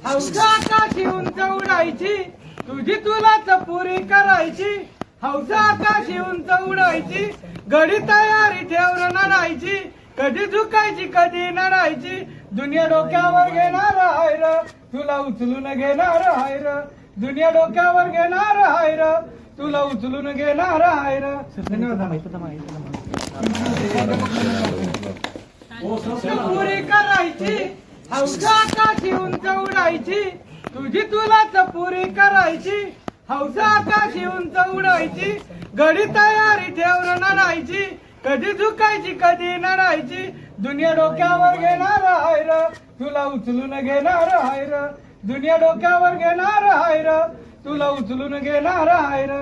हौसा आकाशी उंच उडायची तुझी तुलाच पुरी करायची हौसा आकाशी उंच उडायची घडी तयारी ठेवून नडायची कधी झुकायची कधी नडायची दुनिया डोक्यावर घेणार हाय र तुला उचलून घेणार हाय र दुनिया डोक्यावर घेणार हाय र तुला उचलून घेणार हाय र पुरी करायची हौसा आकाशी उंच उडायची तुझी तुलाच पुरी करायची हौसा आकाशी उंच उडायची घडी तयारी ठेवून नडायची कधी झुकायची कधी नडायची दुनिया डोक्यावर घेणार हाय र तुला उचलून घेणार हाय र दुनिया डोक्यावर घेणार हाय र तुला उचलून घेणार हाय र